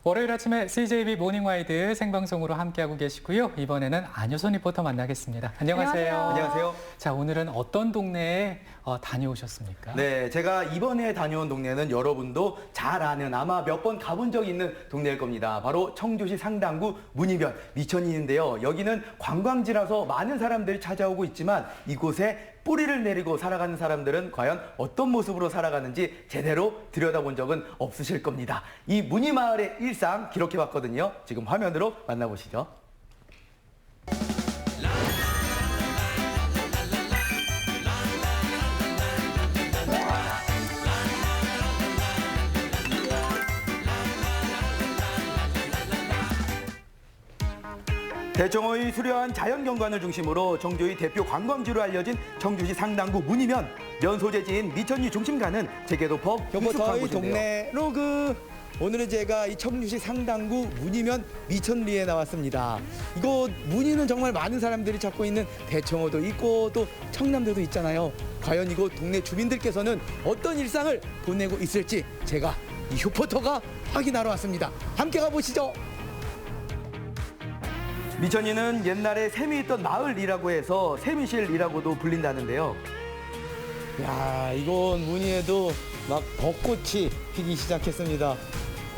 월요일 아침에 CJB 모닝와이드 생방송으로 함께하고 계시고요. 이번에는 안효선 리포터 만나겠습니다. 안녕하세요. 안녕하세요. 자, 오늘은 어떤 동네에 다녀오셨습니까? 네, 제가 이번에 다녀온 동네는 여러분도 잘 아는 아마 몇 번 가본 적이 있는 동네일 겁니다. 바로 청주시 상당구 문이면 미천인인데요. 여기는 관광지라서 많은 사람들이 찾아오고 있지만 이곳에 뿌리를 내리고 살아가는 사람들은 과연 어떤 모습으로 살아가는지 제대로 들여다본 적은 없으실 겁니다. 이 문이마을의 일상 기록해봤거든요. 지금 화면으로 만나보시죠. 대청호의 수려한 자연경관을 중심으로 청주의 대표 관광지로 알려진 청주시 상당구 문이면 면 소재지인 미천리 중심가는 재개도법 저희 동네 로그. 오늘은 제가 이 청주시 상당구 문이면 미천리에 나왔습니다. 이곳 문이는 정말 많은 사람들이 찾고 있는 대청호도 있고 또 청남대도 있잖아요. 과연 이곳 동네 주민들께서는 어떤 일상을 보내고 있을지 제가 이 휴포터가 확인하러 왔습니다. 함께 가보시죠. 미천리는 옛날에 샘이 있던 마을이라고 해서 샘이실이라고도 불린다는데요. 야, 이곳 문이에도 막 벚꽃이 피기 시작했습니다.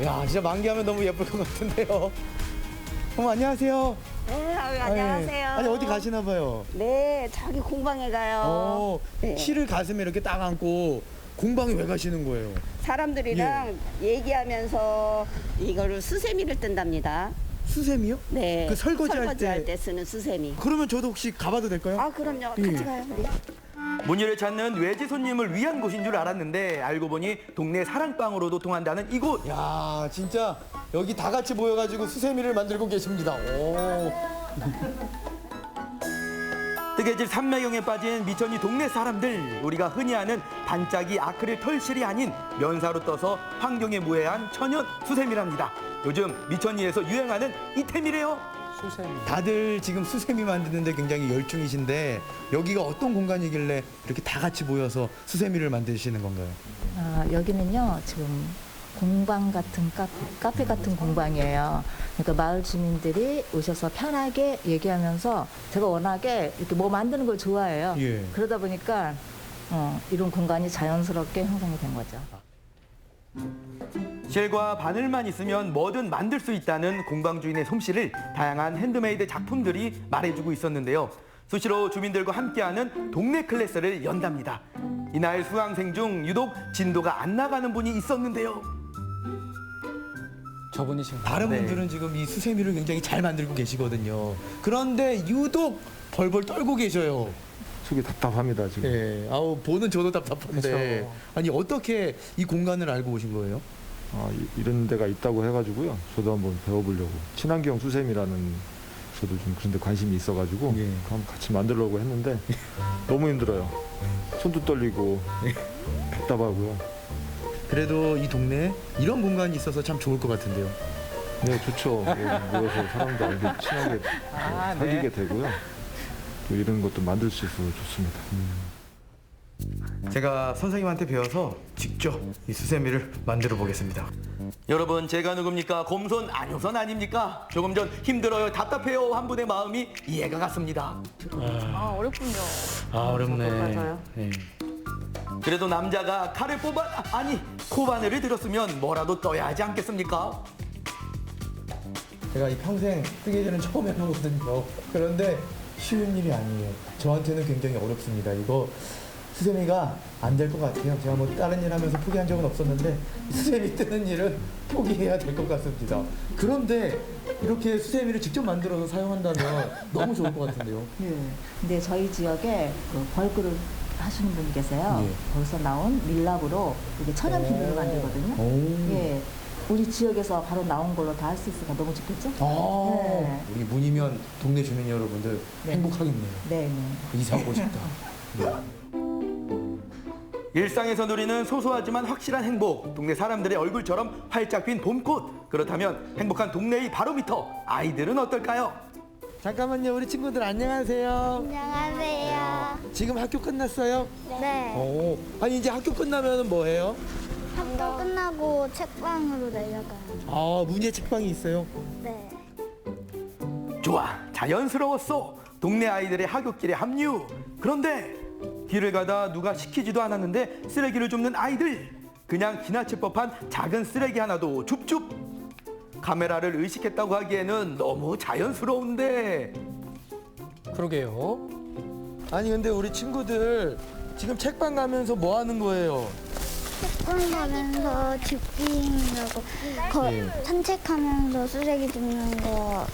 야, 진짜 만개하면 너무 예쁠 것 같은데요. 어머, 안녕하세요. 네, 안녕하세요. 아니, 어디 가시나 봐요. 네, 저기 공방에 가요. 네. 시를 가슴에 이렇게 딱 안고 공방에 왜 가시는 거예요? 사람들이랑 얘기하면서 이거를 수세미를 뜬답니다. 수세미요? 네. 그 설거지할 때 쓰는 수세미. 그러면 저도 혹시 가봐도 될까요? 아, 그럼요. 예. 같이 가요. 우리. 문의를 찾는 외지 손님을 위한 곳인 줄 알았는데 알고 보니 동네 사랑방으로도 통한다는 이곳. 야, 진짜 여기 다 같이 모여가지고 수세미를 만들고 계십니다. 오. 뜨개질 삼매경에 빠진 미천리 동네 사람들. 우리가 흔히 아는 반짝이 아크릴 털실이 아닌 면사로 떠서 환경에 무해한 천연 수세미랍니다. 요즘 미천리에서 유행하는 이템이래요. 수세미. 다들 지금 수세미 만드는데 굉장히 열중이신데 여기가 어떤 공간이길래 이렇게 다 같이 모여서 수세미를 만드시는 건가요? 여기는요, 지금 공방 같은 카페 같은 공방이에요. 그러니까 마을 주민들이 오셔서 편하게 얘기하면서 제가 워낙에 이렇게 뭐 만드는 걸 좋아해요. 예. 그러다 보니까 이런 공간이 자연스럽게 형성이 된 거죠. 실과 바늘만 있으면 뭐든 만들 수 있다는 공방 주인의 솜씨를 다양한 핸드메이드 작품들이 말해주고 있었는데요. 수시로 주민들과 함께하는 동네 클래스를 연답니다. 이날 수강생 중 유독 진도가 안 나가는 분이 있었는데요. 저분이신가요? 다른 네. 분들은 지금 이 수세미를 굉장히 잘 만들고 계시거든요. 그런데 유독 벌벌 떨고 계셔요. 속이 답답합니다 지금. 예, 아우 보는 저도 답답한데. 그렇죠. 아니 어떻게 이 공간을 알고 오신 거예요? 이런 데가 있다고 해가지고요. 저도 한번 배워보려고. 친환경 수세미라는 저도 좀 그런 데 관심이 있어가지고 예. 한번 같이 만들려고 했는데 너무 힘들어요. 손도 떨리고 답답하고요. 그래도 이 동네에 이런 공간이 있어서 참 좋을 것 같은데요. 네, 좋죠. 모여서 사람도 알게 친하게 사귀게 네. 되고요. 또 이런 것도 만들 수 있어서 좋습니다. 제가 선생님한테 배워서 직접 이 수세미를 만들어 보겠습니다. 여러분, 제가 누굽니까? 곰손 안효선 아닙니까? 조금 전 힘들어요, 답답해요 한 분의 마음이 이해가 갔습니다. 어렵군요. 어렵네. 맞아요. 예. 그래도 남자가 칼을 코바늘을 들었으면 뭐라도 떠야 하지 않겠습니까? 제가 이 평생 뜨개질은 처음 해보거든요. 그런데 쉬운 일이 아니에요. 저한테는 굉장히 어렵습니다. 이거 수세미가 안 될 것 같아요. 제가 뭐 다른 일 하면서 포기한 적은 없었는데 수세미 뜨는 일은 포기해야 될 것 같습니다. 그런데 이렇게 수세미를 직접 만들어서 사용한다면 너무 좋을 것 같은데요. 네. 근데 저희 지역에 그 벌그릇 하시는 분이 계세요. 예. 거기서 나온 밀랍으로 이게 천연 비누를 만들거든요. 오. 예. 우리 지역에서 바로 나온 걸로 다 할 수 있으니까 너무 좋겠죠? 네. 우리 문이면 동네 주민 여러분들 네. 행복하겠네요. 네, 네. 이사 오고 싶다. 네. 일상에서 누리는 소소하지만 확실한 행복, 동네 사람들의 얼굴처럼 활짝 핀 봄꽃. 그렇다면 행복한 동네의 바로미터, 아이들은 어떨까요? 잠깐만요, 우리 친구들 안녕하세요. 안녕하세요. 지금 학교 끝났어요? 네. 아니 이제 학교 끝나면 뭐 해요? 학교 끝나고 책방으로 내려가요. 아, 문예 책방이 있어요? 네. 좋아, 자연스러웠어. 동네 아이들의 하굣길에 합류. 그런데 길을 가다 누가 시키지도 않았는데 쓰레기를 줍는 아이들. 그냥 지나칠 법한 작은 쓰레기 하나도 줍줍. 카메라를 의식했다고 하기에는 너무 자연스러운데. 그러게요. 아니, 근데 우리 친구들 지금 책방 가면서 뭐 하는 거예요? 책방 가면서 줍깅하고 산책하면서 쓰레기 줍는 거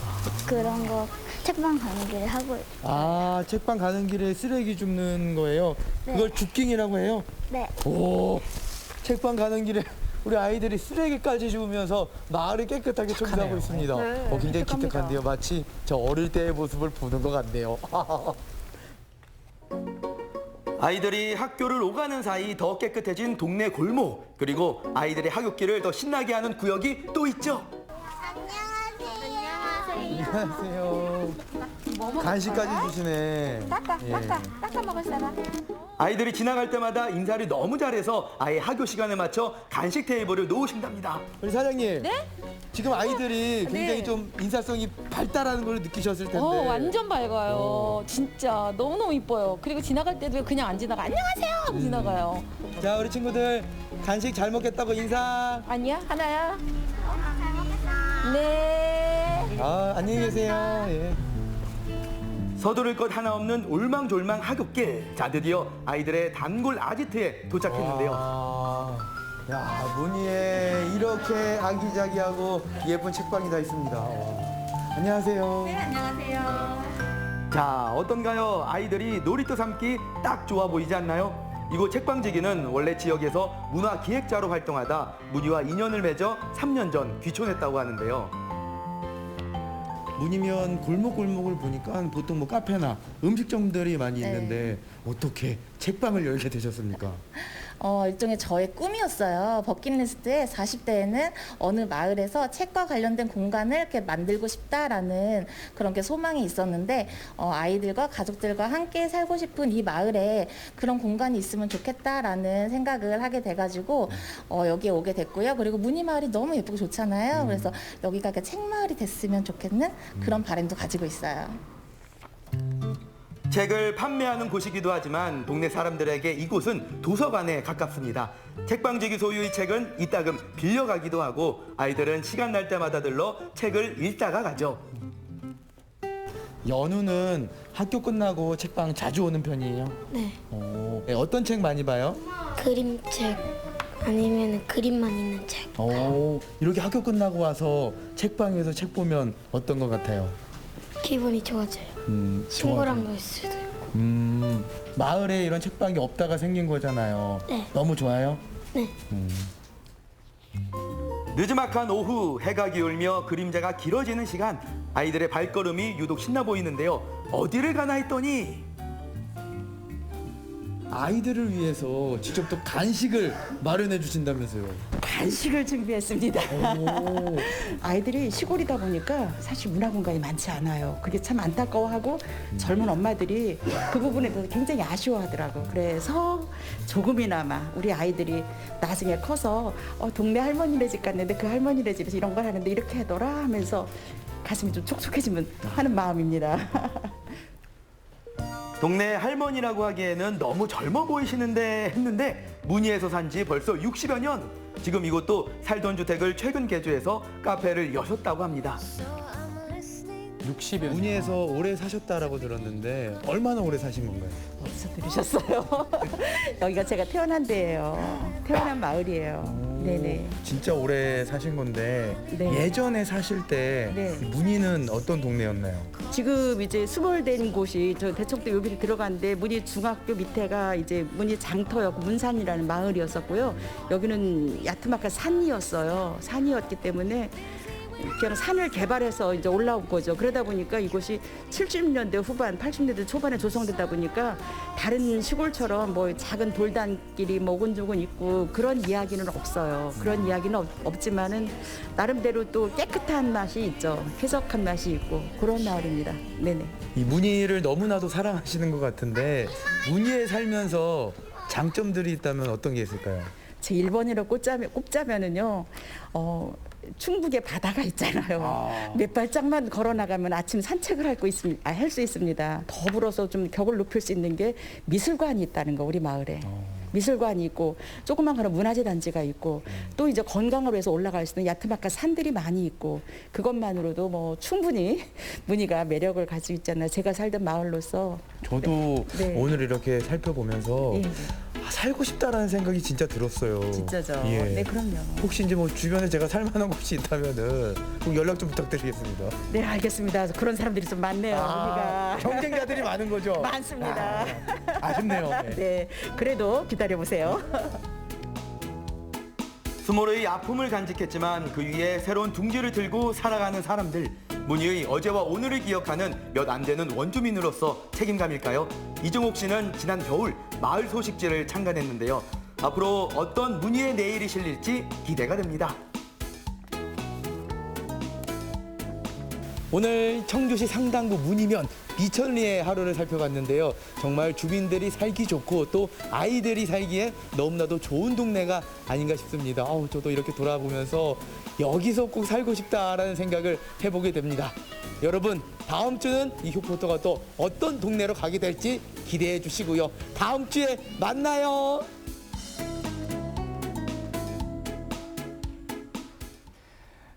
그런 거 책방 가는 길에 하고 있어요. 아, 책방 가는 길에 쓰레기 줍는 거예요? 네. 그걸 줍깅이라고 해요? 네. 오, 책방 가는 길에 우리 아이들이 쓰레기까지 줍으면서 마을을 깨끗하게 청소하고 착하네요. 있습니다. 네, 굉장히 기특합니다. 기특한데요. 마치 저 어릴 때의 모습을 보는 것 같네요. 아이들이 학교를 오가는 사이 더 깨끗해진 동네 골목. 그리고 아이들의 하굣길을 더 신나게 하는 구역이 또 있죠. 안녕하세요. 간식까지 주시네. 아이들이 지나갈 때마다 인사를 너무 잘해서 아예 학교 시간에 맞춰 간식 테이블을 놓으신답니다. 우리 사장님. 네? 지금 아이들이 굉장히 좀 인사성이 발달하는 걸 느끼셨을 텐데. 완전 밝아요. 진짜 너무너무 이뻐요. 그리고 지나갈 때도 그냥 안 지나가. 안녕하세요 하고 지나가요. 자, 우리 친구들 간식 잘 먹겠다고 인사. 아니야? 하나야? 네. 아, 안녕히 계세요. 예. 서두를 것 하나 없는 올망졸망 하굣길. 자, 드디어 아이들의 단골 아지트에 도착했는데요. 아, 야, 무늬에 이렇게 아기자기하고 예쁜 책방이 다 있습니다. 와. 안녕하세요. 자, 어떤가요? 아이들이 놀이터 삼기 딱 좋아 보이지 않나요? 이곳 책방지기는 원래 지역에서 문화기획자로 활동하다 문희와 인연을 맺어 3년 전 귀촌했다고 하는데요. 문이면 골목골목을 보니까 보통 뭐 카페나 음식점들이 많이 있는데 어떻게 책방을 열게 되셨습니까? 일종의 저의 꿈이었어요. 버킷리스트에 40대에는 어느 마을에서 책과 관련된 공간을 이렇게 만들고 싶다라는 그런 게 소망이 있었는데 아이들과 가족들과 함께 살고 싶은 이 마을에 그런 공간이 있으면 좋겠다라는 생각을 하게 돼가지고 여기에 오게 됐고요. 그리고 문희마을이 너무 예쁘고 좋잖아요. 그래서 여기가 책마을이 됐으면 좋겠는 그런 바람도 가지고 있어요. 책을 판매하는 곳이기도 하지만 동네 사람들에게 이곳은 도서관에 가깝습니다. 책방지기 소유의 책은 이따금 빌려가기도 하고 아이들은 시간 날 때마다 들러 책을 읽다가 가죠. 연우는 학교 끝나고 책방 자주 오는 편이에요? 네. 어떤 책 많이 봐요? 그림책 아니면 그림만 있는 책. 이렇게 학교 끝나고 와서 책방에서 책 보면 어떤 것 같아요? 기분이 좋아져요. 친구랑도 있을 수도 있고. 마을에 이런 책방이 없다가 생긴 거잖아요. 네. 너무 좋아요? 네. 느지막한 오후 해가 기울며 그림자가 길어지는 시간 아이들의 발걸음이 유독 신나 보이는데요. 어디를 가나 했더니 아이들을 위해서 직접 또 간식을 마련해 주신다면서요. 간식을 준비했습니다. 아이들이 시골이다 보니까 사실 문화공간이 많지 않아요. 그게 참 안타까워하고 젊은 엄마들이 그 부분에 대해서 굉장히 아쉬워하더라고요. 그래서 조금이나마 우리 아이들이 나중에 커서 동네 할머니네 집 갔는데 그 할머니네 집에서 이런 걸 하는데 이렇게 하더라 하면서 가슴이 좀 촉촉해지면 하는 마음입니다. 동네 할머니라고 하기에는 너무 젊어 보이시는데 했는데 문희에서 산 지 벌써 60여 년. 지금 이곳도 살던 주택을 최근 개조해서 카페를 여셨다고 합니다. 60여 년. 문희에서 오래 사셨다라고 들었는데 얼마나 오래 사신 건가요? 어디서 들으셨어요? 여기가 제가 태어난 데예요. 태어난 마을이에요. 네네. 진짜 오래 사신 건데 네. 예전에 사실 때 네. 문희는 어떤 동네였나요? 지금 이제 수몰된 곳이 저 대청도 여기를 들어갔는데 문희 중학교 밑에가 이제 문희 장터였고 문산이라는 마을이었었고요. 여기는 야트막한 산이었어요. 산이었기 때문에 그냥 산을 개발해서 이제 올라온 거죠. 그러다 보니까 이곳이 70년대 후반, 80년대 초반에 조성되다 보니까 다른 시골처럼 뭐 작은 돌단길이 뭐 오곤조곤 있고 그런 이야기는 없어요. 그런 이야기는 없지만은 나름대로 또 깨끗한 맛이 있죠. 쾌적한 맛이 있고 그런 마을입니다. 네네. 이 문희를 너무나도 사랑하시는 것 같은데 문희에 살면서 장점들이 있다면 어떤 게 있을까요? 제 1번으로 꼽자면은요. 충북에 바다가 있잖아요. 몇 발짝만 걸어 나가면 아침 산책을 할 수 있습니다. 더불어서 좀 격을 높일 수 있는 게 미술관이 있다는 거, 우리 마을에. 미술관이 있고 조그만 그런 문화재 단지가 있고 또 이제 건강을 위해서 올라갈 수 있는 야트막한 산들이 많이 있고 그것만으로도 뭐 충분히 문의가 매력을 가지고 있잖아요. 제가 살던 마을로서. 저도 네. 오늘 이렇게 살펴보면서 예, 살고 싶다라는 생각이 진짜 들었어요. 진짜죠. 예. 네, 그럼요. 혹시 이제 뭐 주변에 제가 살만한 곳이 있다면은 꼭 연락 좀 부탁드리겠습니다. 네, 알겠습니다. 그런 사람들이 좀 많네요. 아, 문의가. 경쟁자들이 많은 거죠? 많습니다. 아쉽네요. 네. 네, 그래도 기다려보세요. 수모르의 아픔을 간직했지만 그 위에 새로운 둥지를 들고 살아가는 사람들. 문희의 어제와 오늘을 기억하는 몇 안 되는 원주민으로서 책임감일까요? 이종옥 씨는 지난 겨울 마을 소식지를 창간했는데요. 앞으로 어떤 문희의 내일이 실릴지 기대가 됩니다. 오늘 청주시 상당구 문이면 미천리의 하루를 살펴봤는데요. 정말 주민들이 살기 좋고 또 아이들이 살기에 너무나도 좋은 동네가 아닌가 싶습니다. 저도 이렇게 돌아보면서 여기서 꼭 살고 싶다라는 생각을 해보게 됩니다. 여러분, 다음 주는 이 효포터가 또 어떤 동네로 가게 될지 기대해 주시고요. 다음 주에 만나요.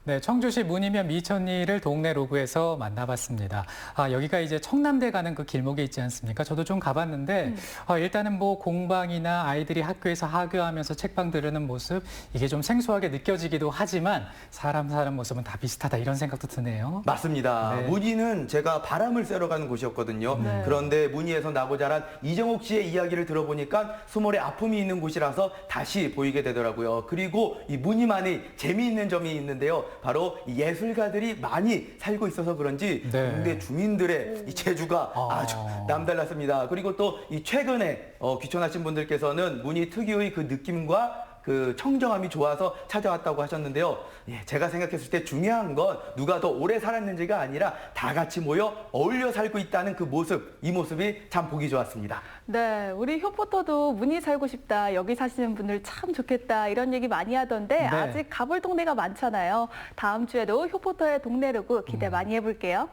네, 청주시 문이면 미천리를 동네 로그에서 만나봤습니다. 여기가 이제 청남대 가는 그 길목에 있지 않습니까? 저도 좀 가봤는데 일단은 뭐 공방이나 아이들이 학교에서 하교하면서 책방 들으는 모습 이게 좀 생소하게 느껴지기도 하지만 사람 모습은 다 비슷하다 이런 생각도 드네요. 맞습니다. 네. 문희는 제가 바람을 쐬러 가는 곳이었거든요. 네. 그런데 문희에서 나고 자란 이정옥 씨의 이야기를 들어보니까 수몰에 아픔이 있는 곳이라서 다시 보이게 되더라고요. 그리고 이 문희만의 재미있는 점이 있는데요. 바로 이 예술가들이 많이 살고 있어서 그런지 네. 동네 주민들의 이 재주가 아주 남달랐습니다. 그리고 또 이 최근에 귀촌하신 분들께서는 문희 특유의 그 느낌과 그 청정함이 좋아서 찾아왔다고 하셨는데요. 제가 생각했을 때 중요한 건 누가 더 오래 살았는지가 아니라 다 같이 모여 어울려 살고 있다는 그 모습, 이 모습이 참 보기 좋았습니다. 네, 우리 효포터도 문희 살고 싶다, 여기 사시는 분들 참 좋겠다 이런 얘기 많이 하던데 아직 가볼 동네가 많잖아요. 다음 주에도 효포터의 동네 로그 기대 많이 해볼게요.